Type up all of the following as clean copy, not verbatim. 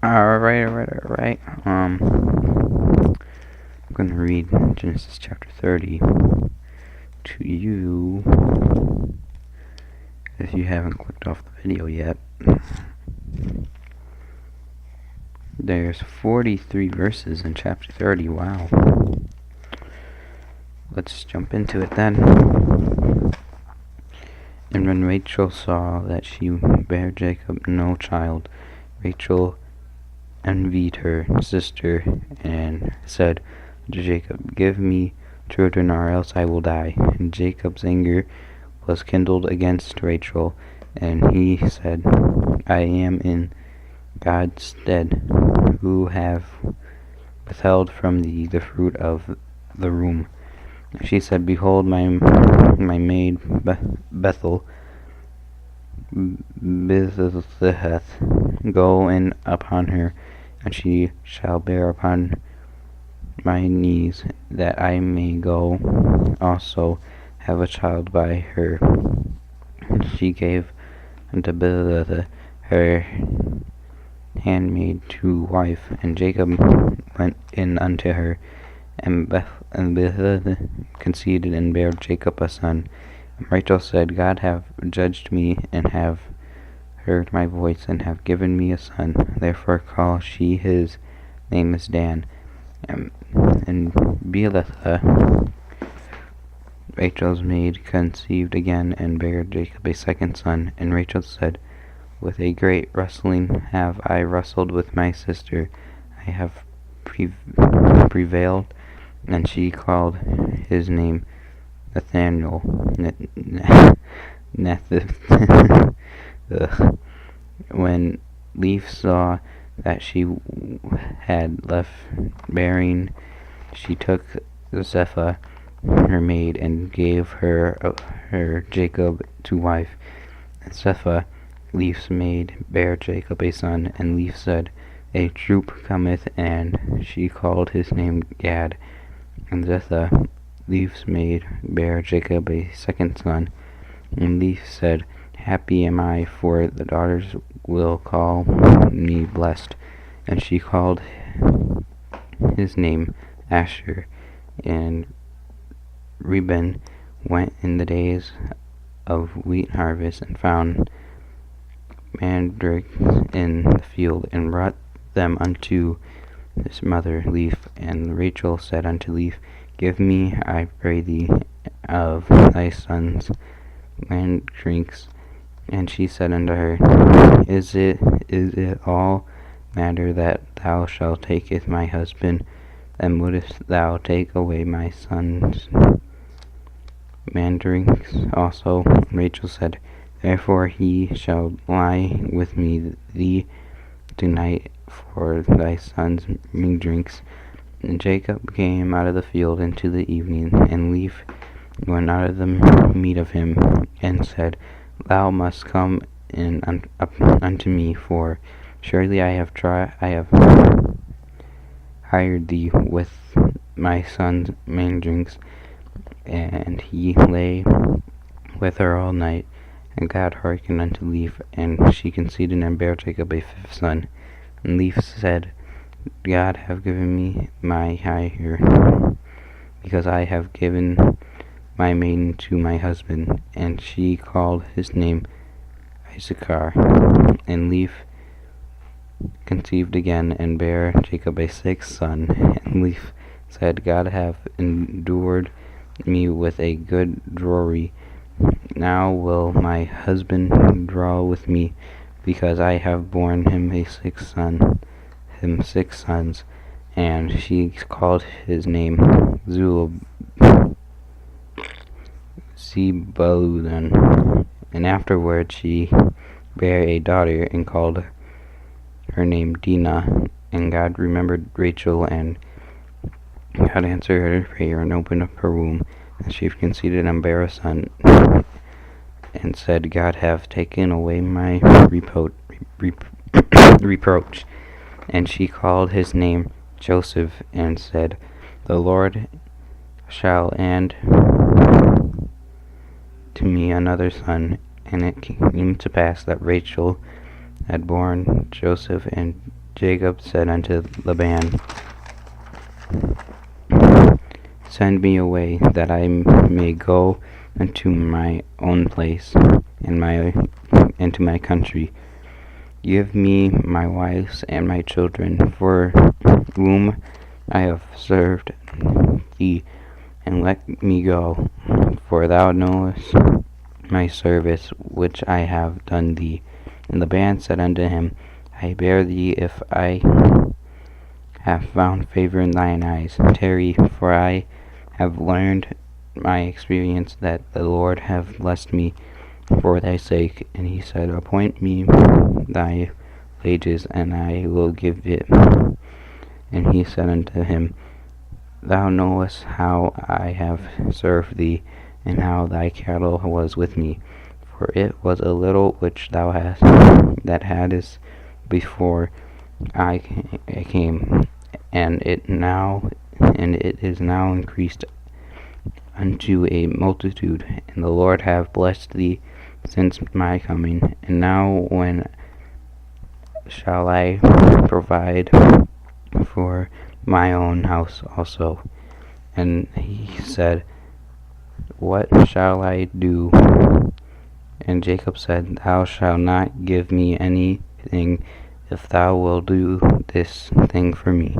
Alright. I'm gonna read Genesis chapter 30 to you if you haven't clicked off the video yet. There's 43 verses in chapter 30. Wow. Let's jump into it then. And when Rachel saw that she bare Jacob no child, Rachel envied her sister and said to Jacob, "Give me children, or else I will die." And Jacob's anger was kindled against Rachel, and he said, "I am in God's stead, who have withheld from thee the fruit of the womb." She said, "Behold, my maid Bethel, go in upon her, and she shall bear upon my knees, that I may go also have a child by her." And she gave unto Bethel her handmaid to wife, and Jacob went in unto her, and Bethel conceived and bare Jacob a son. And Rachel said, "God have judged me, and have heard my voice, and have given me a son. Therefore call she his name is Dan." And Bethel, Rachel's maid, conceived again, and bare Jacob a second son. And Rachel said, "With a great wrestling have I wrestled with my sister. I have prevailed." And she called his name Nathaniel. When Leaf saw that she had left bearing, she took Zepha, her maid, and gave her Jacob to wife. And Zepha, Leaf's maid, bare Jacob a son, and Leaf said, "A troop cometh," and she called his name Gad. And Zepha, Leaf's maid, bare Jacob a second son, and Leaf said, "Happy am I, for the daughters will call me blessed." And she called his name Asher. And Reuben went in the days of wheat harvest, and found mandrakes in the field, and brought them unto his mother Leaf. And Rachel said unto Leaf, "Give me, I pray thee, of thy son's mandrakes." And she said unto her, Is it all matter that thou shalt take my husband? Then wouldest thou take away my son's mandrakes also? Rachel said, "Therefore he shall lie with me thee tonight for thy son's mandrakes." And Jacob came out of the field into the evening, and Leaf went out of the meat of him, and said, "Thou must come in up unto me, for surely I have hired thee with my son's mandrakes." And he lay with her all night. And God hearkened unto Leaf, and she conceived and bare Jacob a fifth son. And Leaf said, "God have given me my hire, because I have given my maiden to my husband." And she called his name Issachar. And Leaf conceived again, and bare Jacob a sixth son. And Leaf said, "God have endured me with a good drowry. Now will my husband draw with me, because I have borne him six sons." And she called his name Zebulun. And afterward she bare a daughter, and called her name Dinah. And God remembered Rachel, and God answered her prayer, and opened up her womb. And she conceived and bare a son, and said, "God have taken away my reproach." And she called his name Joseph, and said, "The Lord shall add to me another son." And it came to pass that Rachel had borne Joseph, and Jacob said unto Laban, Send me away, that I may go unto my own place, and to my country. Give me my wives and my children, for whom I have served thee, and let me go, for thou knowest my service which I have done thee. And Laban said unto him, I bear thee if I have found favor in thine eyes. Tarry, for I have learned my experience that the Lord have blessed me for thy sake. And he said, Appoint me thy wages, and I will give it. And he said unto him, Thou knowest how I have served thee, and how thy cattle was with me. For it was a little which thou hadst before I came, and it is now increased unto a multitude, and the Lord have blessed thee since my coming. And now when shall I provide for my own house also? And he said, What shall I do? And Jacob said, Thou shalt not give me anything if thou wilt do this thing for me.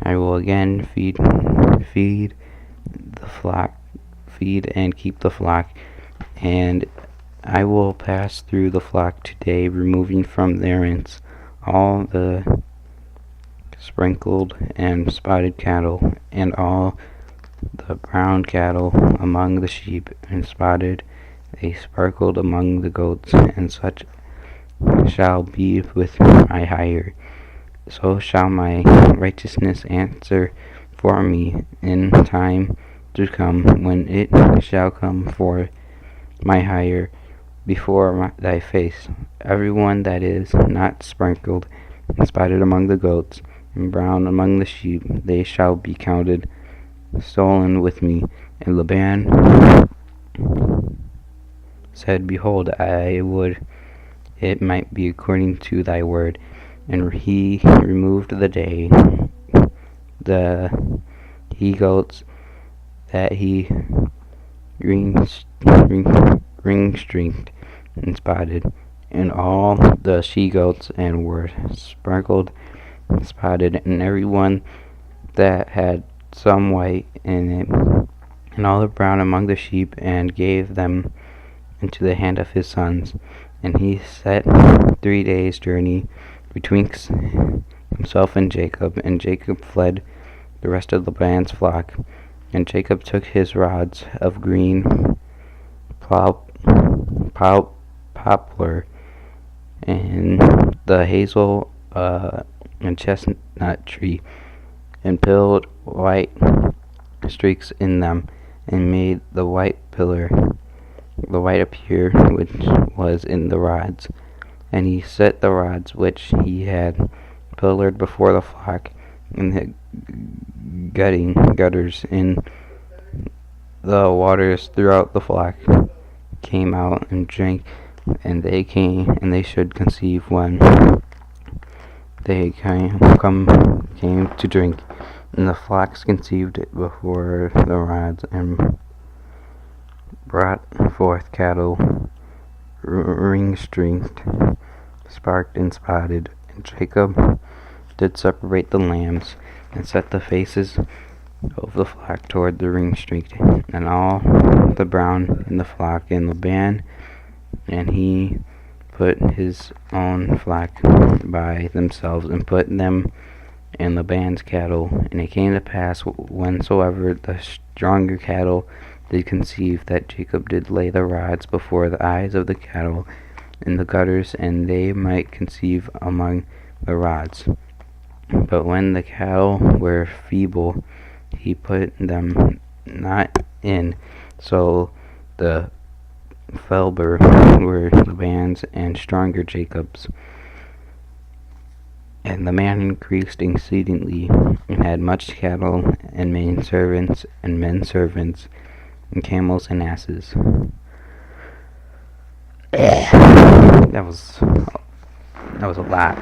I will again feed the flock, feed and keep the flock, and I will pass through the flock today, removing from therein all the sprinkled and spotted cattle, and all the brown cattle among the sheep, and spotted they sparkled among the goats, and such shall be with my hire. So shall my righteousness answer for me in time to come, when it shall come for my hire before thy face. Every one that is not sprinkled and spotted among the goats, and brown among the sheep, they shall be counted stolen with me. And Laban said, Behold, I would it might be according to thy word. And he removed the he-goats that he ring-stringed and spotted, and all the she-goats, and were sprinkled and spotted, and every one that had some white in it, and all the brown among the sheep, and gave them into the hand of his sons. And he set 3 days' journey betwixt himself and Jacob fled the rest of Laban's flock. And Jacob took his rods of green poplar, and the hazel and chestnut tree, and pilled white streaks in them, and made the white appear which was in the rods. And he set the rods which he had pillared before the flock in the gutters in the waters throughout the flock came out and drank, and they should conceive when they came to drink. And the flocks conceived before the rods, and brought forth cattle ring-stringed, sparked and spotted. And Jacob did separate the lambs, and set the faces of the flock toward the ring-stringed, and all the brown in the flock in Laban, and he put his own flock by themselves, and put them in Laban's cattle. And it came to pass, whensoever the stronger cattle did conceive, that Jacob did lay the rods before the eyes of the cattle in the gutters, and they might conceive among the rods. But when the cattle were feeble, he put them not in. So the feeble were Laban's, and stronger Jacob's. And the man increased exceedingly, and had much cattle, and maid servants, and men servants, and camels and asses. That was a lot.